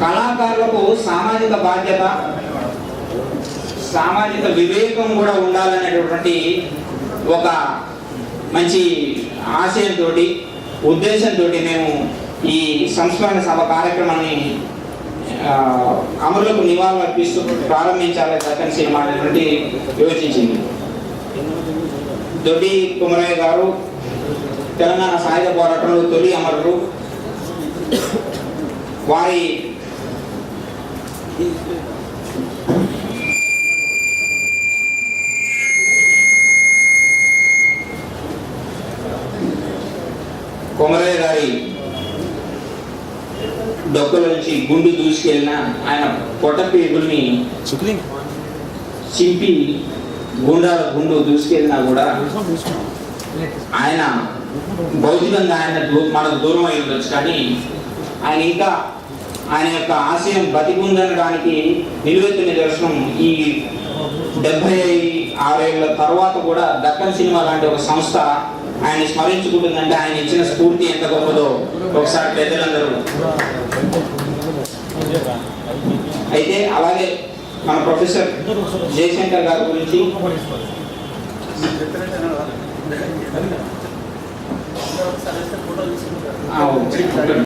కళాకారులకు సామాజిక బాధ్యత, సామాజిక వివేకం కూడా ఉండాలనేటువంటి ఒక మంచి ఆశయంతో, ఉద్దేశంతో మేము ఈ సంస్మరణ సభ కార్యక్రమాన్ని అమరులకు నివాళులు అర్పిస్తూ ప్రారంభించాలని దక్కన్ సినిమా అనేటువంటి యోచించింది. దొడ్డి కుమరయ్య గారు తెలంగాణ సాయుధ పోరాటంలో తొలి అమరులు. వారి కొమరయ్య గారి డొక్కల నుంచి గుండు దూసుకెళ్ళిన ఆయన పొట్టపీగుల్ని చింపి గుండాల గుండు దూసుకెళ్ళినా కూడా ఆయన భౌతికంగా మనకు దూరం అయి ఉండొచ్చు, కానీ ఆయన ఇంకా ఆయన యొక్క ఆశయం బతికుందనడానికి నిలువెత్తు నిదర్శనం ఈ 76 ఏళ్ల తర్వాత కూడా దక్కన్ సినిమా లాంటి ఒక సంస్థ ఆయన స్మరించుకుంటుందంటే ఆయన ఇచ్చిన స్ఫూర్తి ఎంత గొప్పదో ఒకసారి పెద్దలందరూ. అయితే అలాగే మన ప్రొఫెసర్ జయశంకర్ గారి గురించి